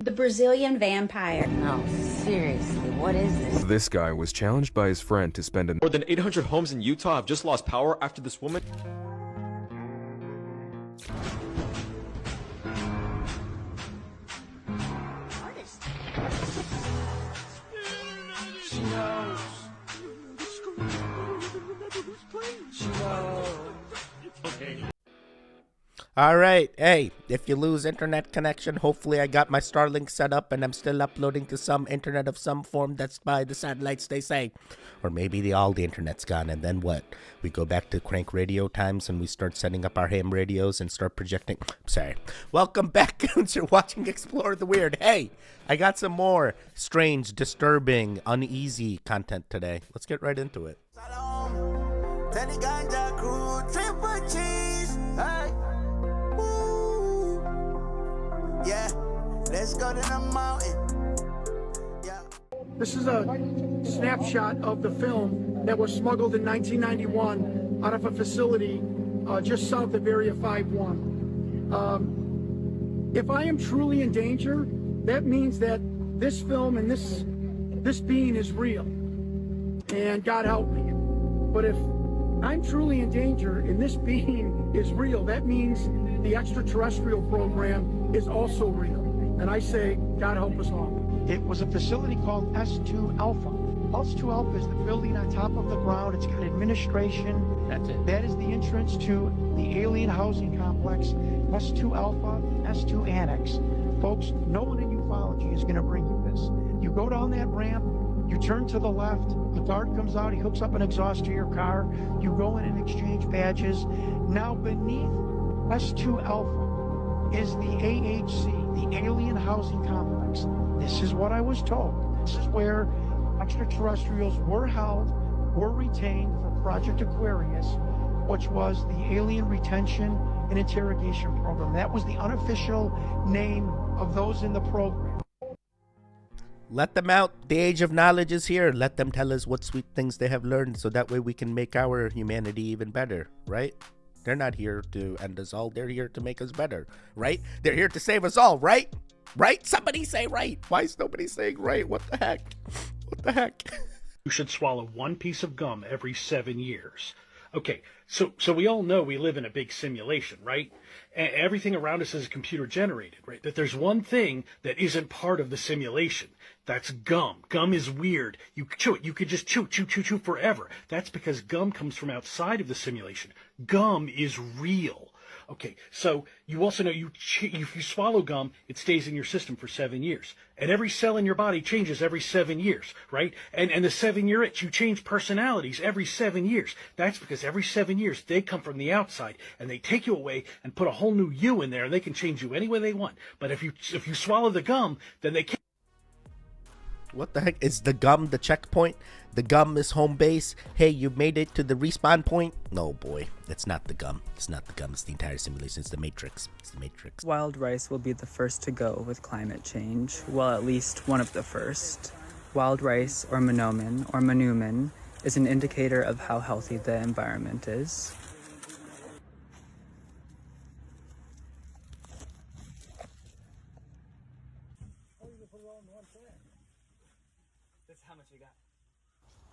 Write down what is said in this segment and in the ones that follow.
The Brazilian vampire. No, seriously, what is this? This guy was challenged by his friend to spend More than 800 homes in Utah have just lost power after this woman. She knows. She knows. Okay. All right, hey, if you lose internet connection, hopefully I got my Starlink set up and I'm still uploading to some internet of some form that's by the satellites, they say. Or maybe all the internet's gone, and then what? We go back to crank radio times and we start setting up our ham radios and start projecting. Sorry. Welcome back, goons. You're watching Explore the Weird. Hey, I got some more strange, disturbing, uneasy content today. Let's get right into it. Yeah, let's go to the mountain. Yeah. This is a snapshot of the film that was smuggled in 1991 out of a facility just south of Area 51. If I am truly in danger, that means that this film and this being is real. And God help me. But if I'm truly in danger and this being is real, that means the extraterrestrial program is also real. And I say, God help us all. It was a facility called S2 Alpha. S2 Alpha is the building on top of the ground. It's got administration. That's it. That is the entrance to the alien housing complex, S2 Alpha, S2 Annex. Folks, no one in ufology is going to bring you this. You go down that ramp, you turn to the left, the guard comes out, he hooks up an exhaust to your car, you go in and exchange badges. Now beneath S2 Alpha is the AHC, the Alien Housing Complex. This is what I was told. This is where extraterrestrials were held, were retained for Project Aquarius, which was the Alien Retention and Interrogation Program. That was the unofficial name of those in the program. Let them out. The age of knowledge is here. Let them tell us what sweet things they have learned so that way we can make our humanity even better, right? They're not here to end us all. They're here to make us better, right? They're here to save us all, right? Right? Somebody say right. Why is nobody saying right? What the heck? What the heck? You should swallow one piece of gum every 7 years. Okay, so we all know we live in a big simulation, right? And everything around us is computer generated, right? That there's one thing that isn't part of the simulation. That's gum. Gum is weird. You chew it. You could just chew forever. That's because gum comes from outside of the simulation. Gum is real. Okay, so you also know if you swallow gum, it stays in your system for 7 years. And every cell in your body changes every 7 years, right? And the 7 year itch, you change personalities every 7 years. That's because every 7 years they come from the outside and they take you away and put a whole new you in there, and they can change you any way they want. But if you swallow the gum, then they can't. What the heck? Is the gum the checkpoint? The gum is home base? Hey, you made it to the respawn point? No, boy. It's not the gum. It's not the gum. It's the entire simulation. It's the Matrix. It's the Matrix. Wild rice will be the first to go with climate change. Well, at least one of the first. Wild rice, or manumin, is an indicator of how healthy the environment is.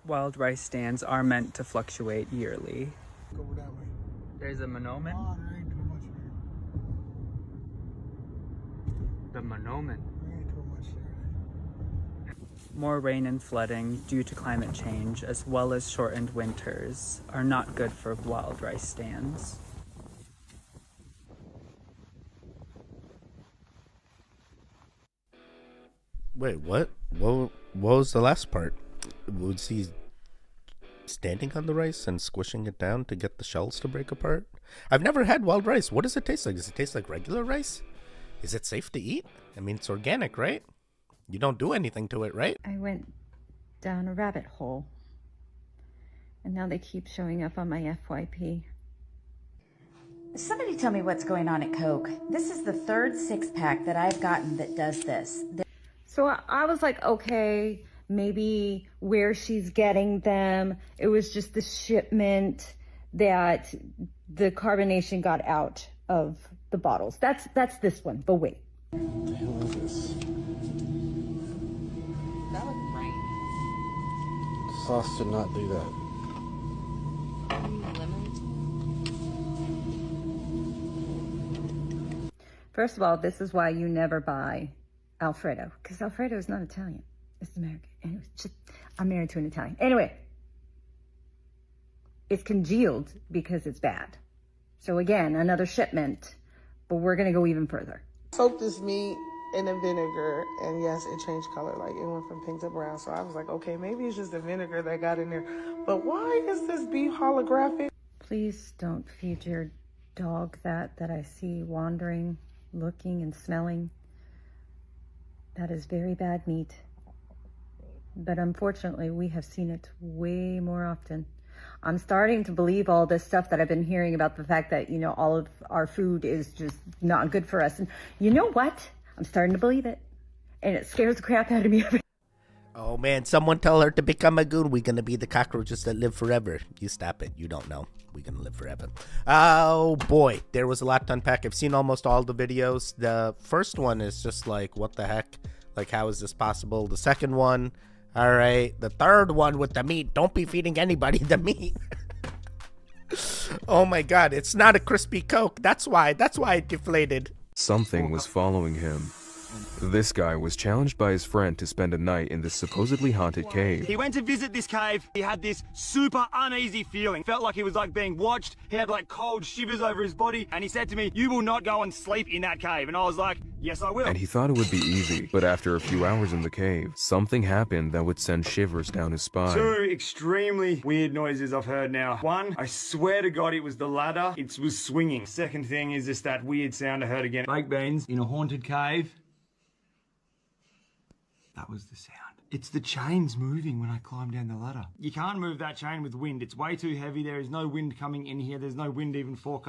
Wild rice stands are meant to fluctuate yearly. Go that way. There's a monomen. Oh, there ain't too much there. The monomen. There ain't too much there. More rain and flooding due to climate change, as well as shortened winters, are not good for wild rice stands. Wait, what? What was the last part? Was he standing on the rice and squishing it down to get the shells to break apart? I've never had wild rice. What does it taste like? Does it taste like regular rice? Is it safe to eat? I mean, it's organic, right? You don't do anything to it, right? I went down a rabbit hole, and now they keep showing up on my FYP. Somebody tell me what's going on at Coke. This is the third six-pack that I've gotten that does this. So I was like, okay, maybe where she's getting them, it was just the shipment that the carbonation got out of the bottles. That's this one, but wait. What the hell is this? sauce should not do that. First of all, this is why you never buy Alfredo, because Alfredo is not Italian. It's American. Anyway, I'm married to an Italian. Anyway, it's congealed because it's bad. So again, another shipment, but we're going to go even further. Soaked this meat in the vinegar, and yes, it changed color. Like, it went from pink to brown. So I was like, okay, maybe it's just the vinegar that got in there. But why is this beef holographic? Please don't feed your dog that I see wandering, looking and smelling. That is very bad meat. But unfortunately, we have seen it way more often. I'm starting to believe all this stuff that I've been hearing about the fact that, you know, all of our food is just not good for us. And you know what? I'm starting to believe it. And it scares the crap out of me. Oh man, someone tell her to become a goon. We're gonna be the cockroaches that live forever. You stop it. You don't know. We're gonna live forever. Oh boy, there was a lot to unpack. I've seen almost all the videos. The first one is just like, what the heck? Like, how is this possible? The second one, all right. The third one with the meat. Don't be feeding anybody the meat. Oh my god, it's not a crispy Coke. That's why it deflated. Something was following him. This guy was challenged by his friend to spend a night in this supposedly haunted cave. He went to visit this cave. He had this super uneasy feeling. Felt like he was like being watched. He had like cold shivers over his body. And he said to me, "You will not go and sleep in that cave." And I was like, "Yes, I will." And he thought it would be easy. But after a few hours in the cave, something happened that would send shivers down his spine. Two extremely weird noises I've heard now. One, I swear to God, it was the ladder. It was swinging. Second thing is just that weird sound I heard again. Baked beans in a haunted cave. That was the sound. It's the chains moving when I climb down the ladder. You can't move that chain with wind. It's way too heavy. There is no wind coming in here. There's no wind even for...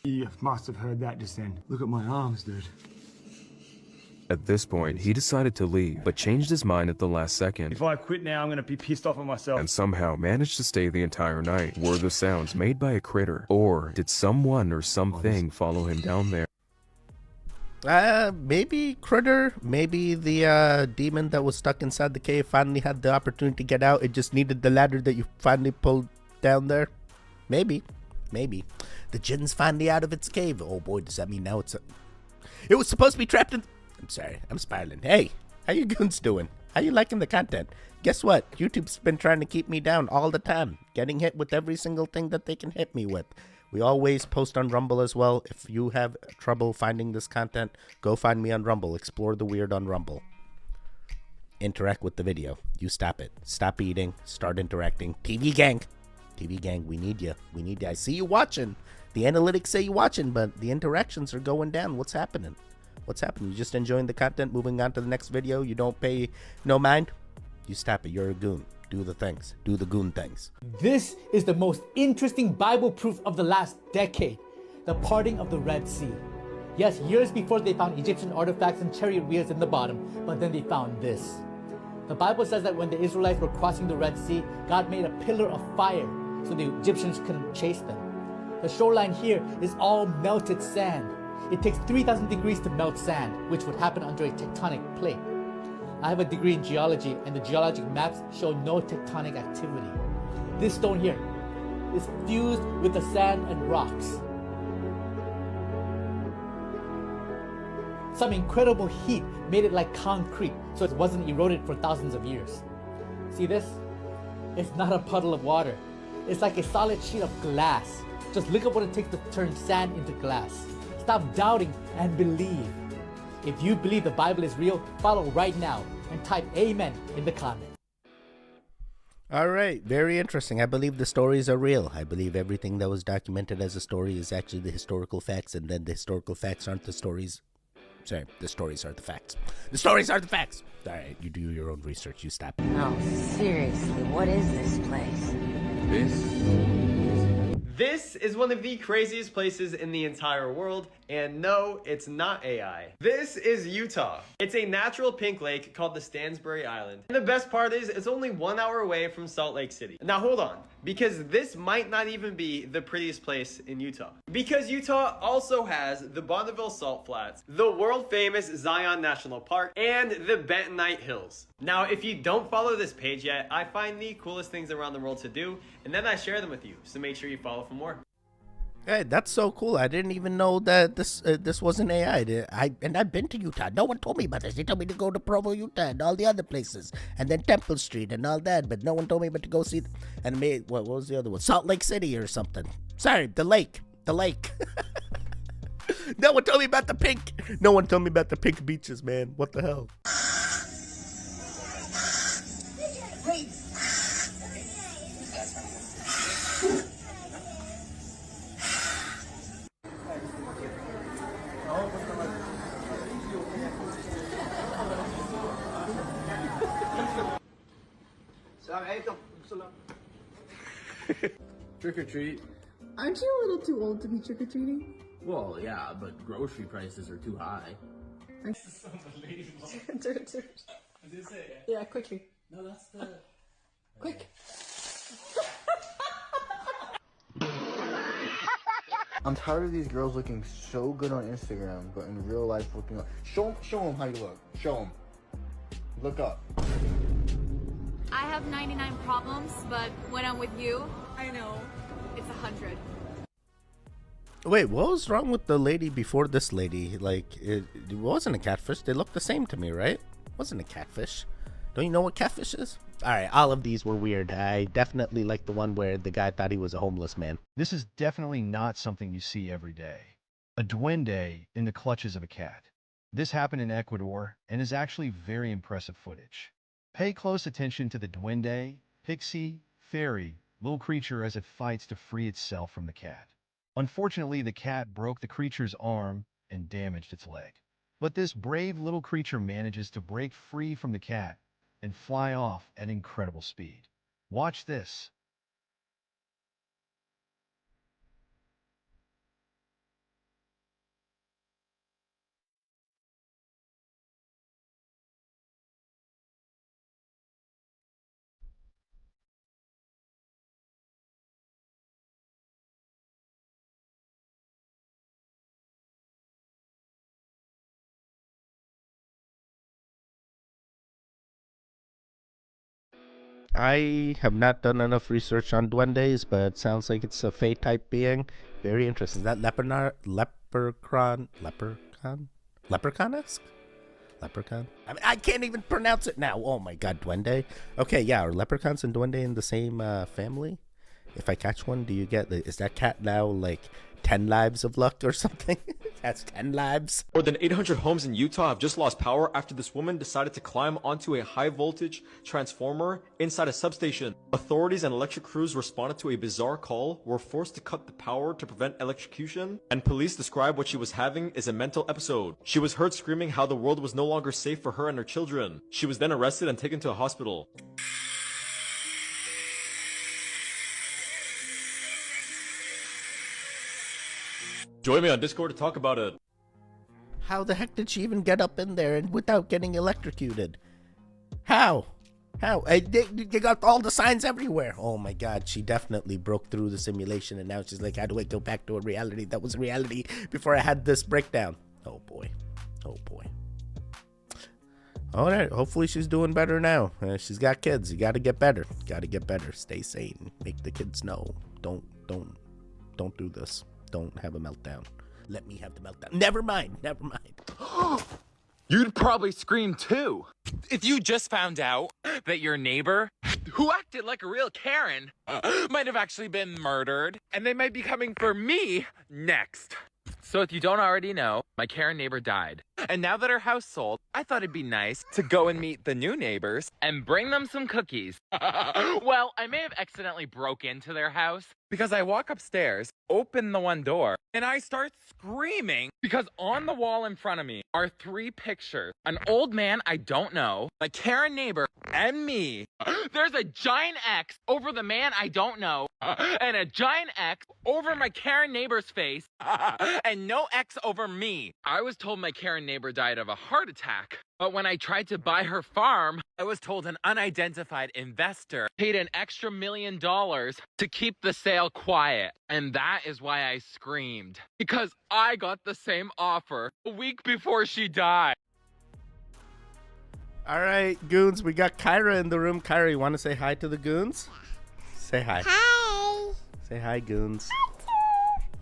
You must have heard that just then. Look at my arms, dude. At this point, he decided to leave, but changed his mind at the last second. If I quit now, I'm gonna be pissed off at myself. And somehow managed to stay the entire night. Were the sounds made by a critter? Or did someone or something follow him down there? Maybe critter, maybe the demon that was stuck inside the cave finally had the opportunity to get out. It just needed the ladder that you finally pulled down there. Maybe. The jinn's finally out of its cave. Oh boy, does that mean now it was supposed to be trapped in... I'm sorry, I'm spiraling. Hey, how you goons doing? How you liking the content? Guess what? YouTube's been trying to keep me down all the time, getting hit with every single thing that they can hit me with. We always post on Rumble as well. If you have trouble finding this content, go find me on Rumble. Explore the weird on Rumble. Interact with the video. You stop it. Stop eating. Start interacting. TV gang, we need you. I see you watching. The analytics say you're watching, but the interactions are going down. What's happening? You just enjoying the content, moving on to the next video. You don't pay no mind. You stop it. You're a goon. Do the things. Do the goon things. This is the most interesting Bible proof of the last decade. The parting of the Red Sea. Yes, years before they found Egyptian artifacts and chariot wheels in the bottom, but then they found this. The Bible says that when the Israelites were crossing the Red Sea, God made a pillar of fire so the Egyptians couldn't chase them. The shoreline here is all melted sand. It takes 3,000 degrees to melt sand, which would happen under a tectonic plate. I have a degree in geology, and the geologic maps show no tectonic activity. This stone here is fused with the sand and rocks. Some incredible heat made it like concrete, so it wasn't eroded for thousands of years. See this? It's not a puddle of water. It's like a solid sheet of glass. Just look at what it takes to turn sand into glass. Stop doubting and believe. If you believe the Bible is real, follow right now and type amen in the comment. All right, very interesting. I believe the stories are real. I believe everything that was documented as a story is actually the historical facts, and then the historical facts aren't the stories. Sorry, the stories are the facts. The stories are the facts. All right, you do your own research. You stop. No, seriously, what is this place? This is one of the craziest places in the entire world, and no, it's not AI. This is Utah. It's a natural pink lake called the Stansbury Island. And the best part is, it's only 1 hour away from Salt Lake City. Now hold on, because this might not even be the prettiest place in Utah. Because Utah also has the Bonneville Salt Flats, the world famous Zion National Park, and the Bentonite Hills. Now, if you don't follow this page yet, I find the coolest things around the world to do, and then I share them with you, so make sure you follow for more. Hey, that's so cool. I didn't even know that this was an AI. And I've been to Utah. No one told me about this. They told me to go to Provo, Utah, and all the other places, and then Temple Street and all that. But no one told me but to go see. And what was the other one? Salt Lake City or something. Sorry, the lake. No one told me about the pink. No one told me about the pink beaches, man. What the hell? Trick or treat. Aren't you a little too old to be trick-or-treating? Well, yeah, but grocery prices are too high. Yeah, quickly. No, that's the... Quick. I'm tired of these girls looking so good on Instagram, but in real life looking up. Show them how you look. Show them. Look up. I have 99 problems, but when I'm with you, I know it's 100. Wait, what was wrong with the lady before this lady? Like, it wasn't a catfish. They looked the same to me, right? It wasn't a catfish. Don't you know what catfish is? All right, all of these were weird. I definitely like the one where the guy thought he was a homeless man. This is definitely not something you see every day. A duende in the clutches of a cat. This happened in Ecuador and is actually very impressive footage. Pay close attention to the duende, pixie, fairy, little creature as it fights to free itself from the cat. Unfortunately, the cat broke the creature's arm and damaged its leg. But this brave little creature manages to break free from the cat and fly off at incredible speed. Watch this. I have not done enough research on duendes, but it sounds like it's a fey type being. Very interesting. Is that leprechaun-esque? Leprechaun? I mean, I can't even pronounce it now. Oh my god, duende. Okay, yeah, are leprechauns and duende in the same family? If I catch one, do you get... Is that cat now like 10 lives of luck or something? That's 10 lives. More than 800 homes in Utah have just lost power after this woman decided to climb onto a high voltage transformer inside a substation. Authorities and electric crews responded to a bizarre call, were forced to cut the power to prevent electrocution, and police describe what she was having as a mental episode. She was heard screaming how the world was no longer safe for her and her children. She was then arrested and taken to a hospital. Join me on Discord to talk about it. How the heck did she even get up in there and without getting electrocuted? How? They got all the signs everywhere. Oh my god, she definitely broke through the simulation and now she's like, how do I go back to a reality that was reality before I had this breakdown? Oh boy. Oh boy. Alright, hopefully she's doing better now. She's got kids. You gotta get better. Gotta get better. Stay sane. Make the kids know. Don't do this. Don't have a meltdown. Let me have the meltdown. Never mind. You'd probably scream too if you just found out that your neighbor, who acted like a real Karen, might have actually been murdered, and they might be coming for me next. So if you don't already know, my Karen neighbor died. And now that her house sold, I thought it'd be nice to go and meet the new neighbors and bring them some cookies. Well, I may have accidentally broke into their house because I walk upstairs, open the one door, and I start screaming because on the wall in front of me are 3 pictures. An old man I don't know, my Karen neighbor, and me. There's a giant X over the man I don't know, and a giant X over my Karen neighbor's face, and no X over me. I was told my Karen neighbor died of a heart attack, but when I tried to buy her farm, I was told an unidentified investor paid an extra $1 million to keep the sale quiet. And that is why I screamed. Because I got the same offer a week before she died. All right, goons, we got Kyra in the room. Kyra, you want to say hi to the goons? Say hi. Hi. Say hi, goons.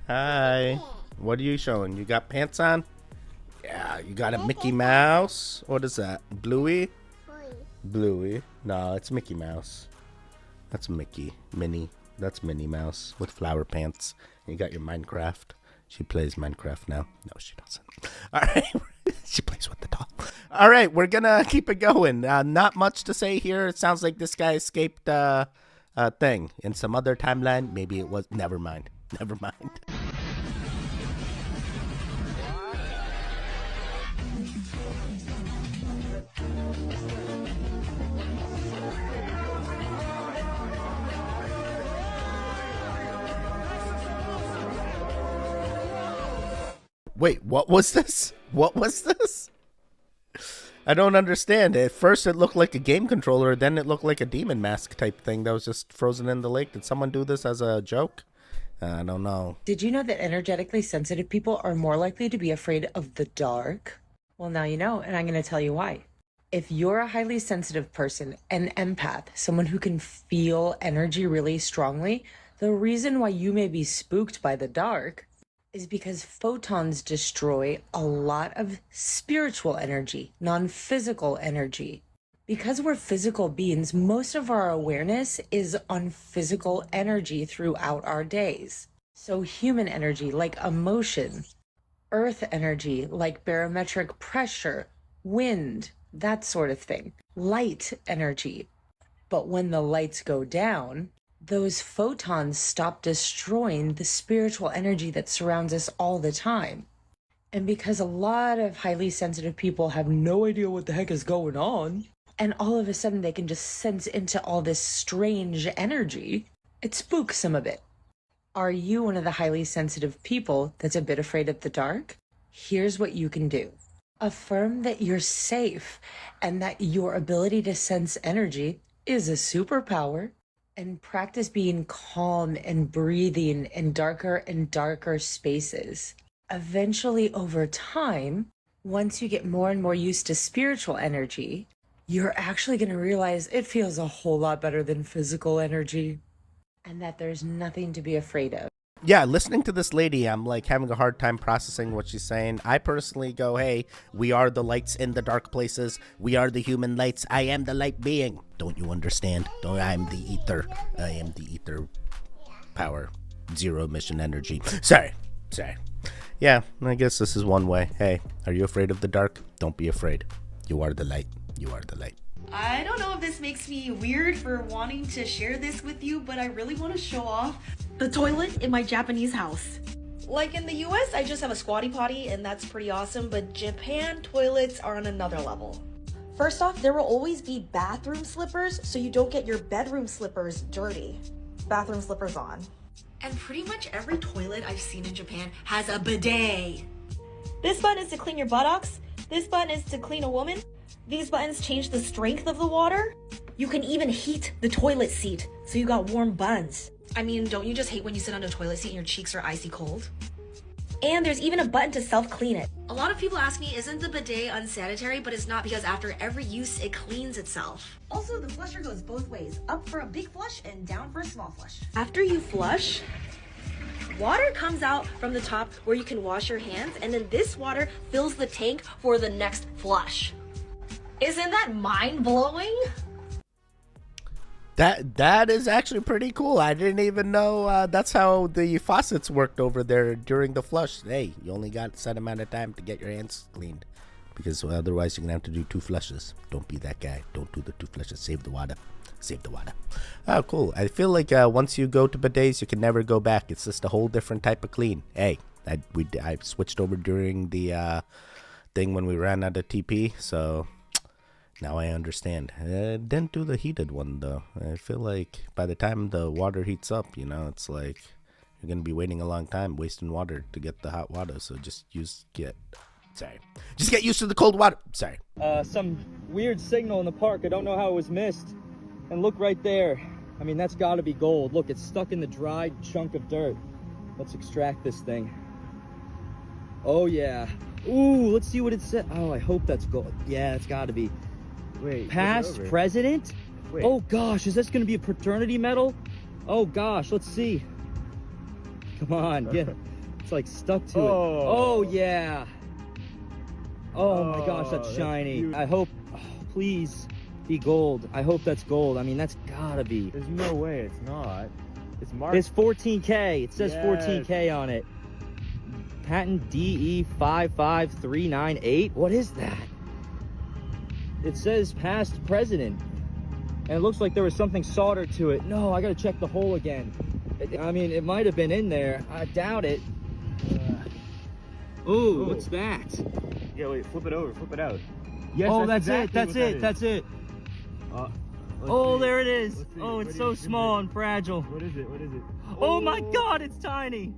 Hi. What are you showing? You got pants on? Yeah, you got a Mickey Mouse. What is that? Bluey? Bluey. No, it's Mickey Mouse. That's Mickey. Minnie. That's Minnie Mouse with flower pants. You got your Minecraft. She plays Minecraft now. No, she doesn't. All right. She plays with the doll. All right, we're going to keep it going. Not much to say here. It sounds like this guy escaped a thing in some other timeline. Maybe it was. Never mind. Never mind. Wait, what was this? What was this? I don't understand. At first it looked like a game controller, then it looked like a demon mask type thing that was just frozen in the lake. Did someone do this as a joke? I don't know. Did you know that energetically sensitive people are more likely to be afraid of the dark? Well, now you know, and I'm going to tell you why. If you're a highly sensitive person, an empath, someone who can feel energy really strongly, the reason why you may be spooked by the dark is because photons destroy a lot of spiritual energy, non-physical energy. Because we're physical beings, most of our awareness is on physical energy throughout our days. So human energy, like emotion, earth energy, like barometric pressure, wind, that sort of thing, light energy. But when the lights go down, those photons stop destroying the spiritual energy that surrounds us all the time. And because a lot of highly sensitive people have no idea what the heck is going on, and all of a sudden they can just sense into all this strange energy, it spooks them a bit. Are you one of the highly sensitive people that's a bit afraid of the dark? Here's what you can do. Affirm that you're safe and that your ability to sense energy is a superpower. And practice being calm and breathing in darker and darker spaces. Eventually, over time, once you get more and more used to spiritual energy, you're actually going to realize it feels a whole lot better than physical energy. And that there's nothing to be afraid of. Yeah, listening to this lady, I'm like having a hard time processing what she's saying. I personally go, hey, we are the lights in the dark places. We are the human lights. I am the light being. Don't you understand? I'm the ether. I am the ether power. Zero emission energy. Sorry. Yeah, I guess this is one way. Hey, are you afraid of the dark? Don't be afraid. You are the light. You are the light. I don't know if this makes me weird for wanting to share this with you, but I really want to show off the toilet in my Japanese house. Like in the US, I just have a squatty potty and that's pretty awesome, but Japan toilets are on another level. First off, there will always be bathroom slippers, so you don't get your bedroom slippers dirty. Bathroom slippers on. And pretty much every toilet I've seen in Japan has a bidet. This button is to clean your buttocks. This button is to clean a woman. These buttons change the strength of the water. You can even heat the toilet seat, so you got warm buns. I mean, don't you just hate when you sit on a toilet seat and your cheeks are icy cold? And there's even a button to self-clean it. A lot of people ask me, isn't the bidet unsanitary? But it's not, because after every use, it cleans itself. Also, the flusher goes both ways, up for a big flush and down for a small flush. After you flush, water comes out from the top where you can wash your hands, and then this water fills the tank for the next flush. Isn't that mind-blowing? That is actually pretty cool. I didn't even know that's how the faucets worked over there during the flush. Hey, you only got a set amount of time to get your hands cleaned, because otherwise you're gonna have to do 2 flushes. Don't be that guy. Don't do the 2 flushes. Save the water. Save the water. Oh, cool. I feel like once you go to bidets, you can never go back. It's just a whole different type of clean. Hey, I switched over during the thing when we ran out of TP, so now I understand. Didn't do the heated one though. I feel like by the time the water heats up, it's like you're gonna be waiting a long time, wasting water to get the hot water. So just get used to the cold water. Sorry. Some weird signal in the park. I don't know how it was missed. And look right there. I mean, that's gotta be gold. Look, it's stuck in the dried chunk of dirt. Let's extract this thing. Oh yeah. Ooh, let's see what it said. Oh, I hope that's gold. Yeah, it's gotta be. Wait. Past president? Wait. Oh gosh, is this gonna be a fraternity medal? Oh gosh, let's see. Come on, get it. It's like stuck to it. Oh yeah. Oh my gosh, that's shiny. I hope, please be gold. I hope that's gold. I mean, that's gotta be. There's no way it's not. It's marked. It's 14K. It says 14K on it. Patent DE 55398. What is that? It says past president. And it looks like there was something soldered to it. No, I gotta check the hole again. I mean, it might have been in there. I doubt it. Ooh, what's that? Yeah, wait, flip it over, flip it out. Yes, oh, that's exactly it, that's it. Oh, there it is. Oh, it's so small and fragile. What is it, what is it? Oh my God, it's tiny.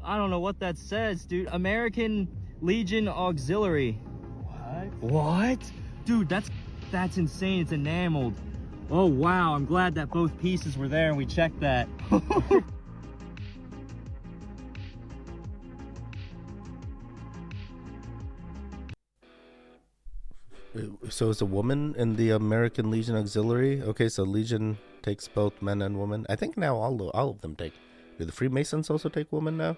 I don't know what that says, dude. American Legion Auxiliary. What? What? Dude, that's insane. It's enameled. Oh wow, I'm glad that both pieces were there and we checked that. So it's a woman in the American Legion Auxiliary. Okay, so Legion takes both men and women. I think now all of them take. Do the Freemasons also take women now?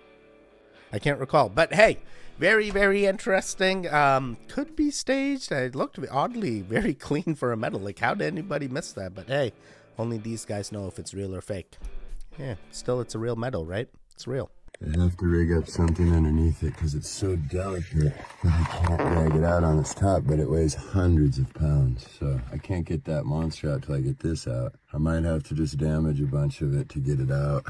I can't recall. But hey, very, very interesting. Could be staged. It looked oddly very clean for a medal. Like, how did anybody miss that? But hey, only these guys know if it's real or fake. Yeah, still it's a real medal, right? It's real. I have to rig up something underneath it because it's so delicate that I can't drag it out on its top, but it weighs hundreds of pounds, so I can't get that monster out till I get this out. I might have to just damage a bunch of it to get it out.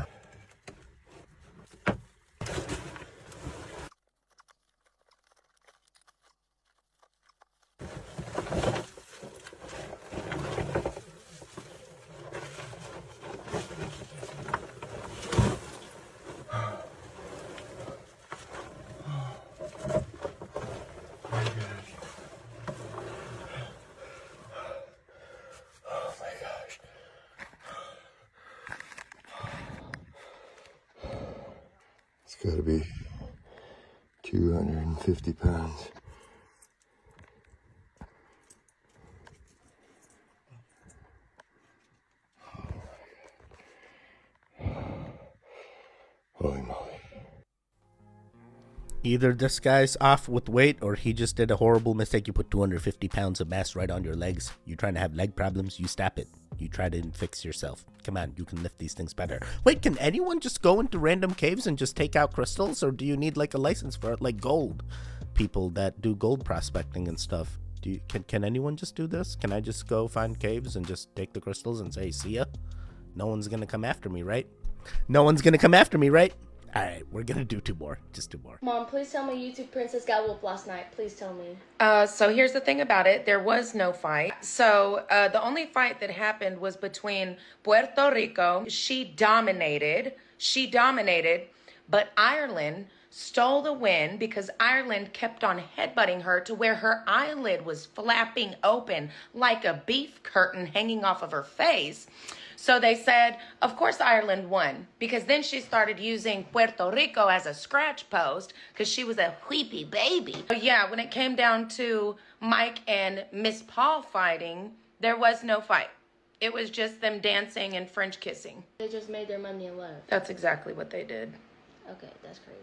It's got to be 250 pounds. Holy moly. Either this guy's off with weight or he just did a horrible mistake. You put 250 pounds of mass right on your legs. You're trying to have leg problems, you stop it. You try to fix yourself. Come on, you can lift these things better. Wait, can anyone just go into random caves and just take out crystals? Or do you need like a license for it? Like gold people that do gold prospecting and stuff. Can anyone just do this? Can I just go find caves and just take the crystals and say, see ya? No one's gonna come after me, right? No one's gonna come after me, right? Alright, we're gonna do two more. Just two more. Mom, please tell me YouTube Princess got wolf last night. Please tell me. So here's the thing about it. There was no fight. So the only fight that happened was between Puerto Rico. She dominated, but Ireland stole the win because Ireland kept on headbutting her to where her eyelid was flapping open like a beef curtain hanging off of her face. So they said, of course Ireland won, because then she started using Puerto Rico as a scratch post because she was a weepy baby. But yeah, when it came down to Mike and Miss Paul fighting, there was no fight. It was just them dancing and French kissing. They just made their money and left. That's exactly what they did. Okay, that's crazy.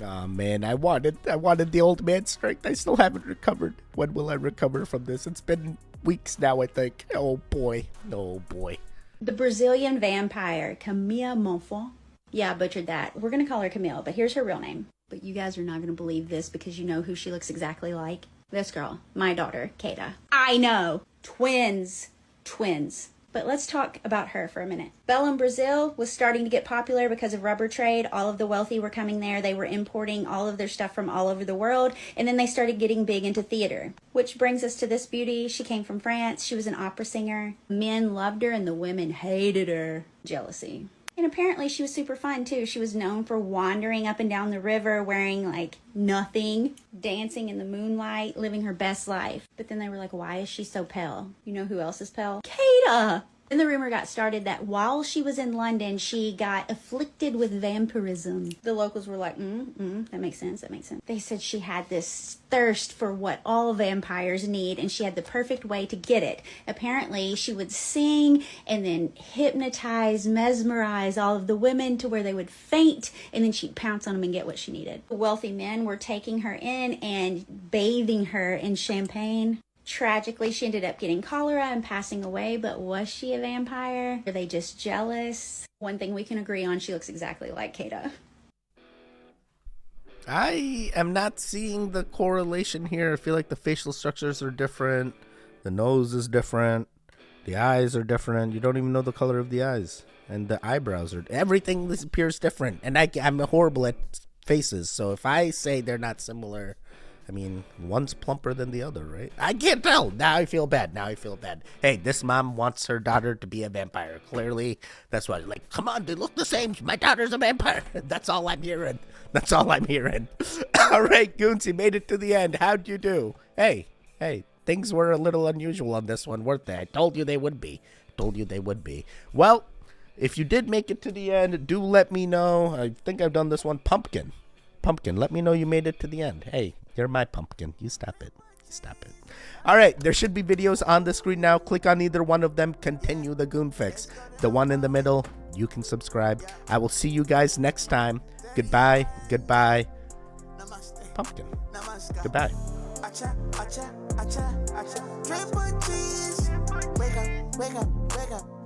Oh man, I wanted the old man strength. I still haven't recovered. When will I recover from this? It's been weeks now, I think. Oh boy. Oh boy. The Brazilian vampire, Camille Monfort. Yeah, I butchered that. We're going to call her Camille, but here's her real name. But you guys are not going to believe this because you know who she looks exactly like. This girl, my daughter, Kata. I know. Twins. But let's talk about her for a minute. Belém, Brazil was starting to get popular because of rubber trade. All of the wealthy were coming there. They were importing all of their stuff from all over the world. And then they started getting big into theater. Which brings us to this beauty. She came from France. She was an opera singer. Men loved her and the women hated her. Jealousy. And apparently she was super fun too. She was known for wandering up and down the river wearing like nothing, dancing in the moonlight, living her best life. But then they were like, why is she so pale? You know who else is pale? Kata! Then the rumor got started that while she was in London, she got afflicted with vampirism. The locals were like, that makes sense, that makes sense. They said she had this thirst for what all vampires need, and she had the perfect way to get it. Apparently, she would sing and then hypnotize, mesmerize all of the women to where they would faint, and then she'd pounce on them and get what she needed. Wealthy men were taking her in and bathing her in champagne. Tragically, she ended up getting cholera and passing away, but was she a vampire? Are they just jealous? One thing we can agree on, she looks exactly like Kata. I am not seeing the correlation here. I feel like the facial structures are different. The nose is different. The eyes are different. You don't even know the color of the eyes. And the eyebrows are... Everything appears different. And I'm horrible at faces. So if I say they're not similar... I mean, one's plumper than the other, right? I can't tell. Now I feel bad. Hey, this mom wants her daughter to be a vampire. Clearly, that's why. Like, come on, they look the same. My daughter's a vampire. That's all I'm hearing. All right, Goons, you made it to the end. How'd you do? Hey, things were a little unusual on this one, weren't they? I told you they would be. Well, if you did make it to the end, do let me know. I think I've done this one. Pumpkin, let me know you made it to the end. Hey. You're my pumpkin. You stop it. All right, there should be videos on the screen now. Click on either one of them. Continue the Goon Fix. The one in the middle, you can subscribe. I will see you guys next time. Goodbye. Pumpkin. Goodbye. Wake up.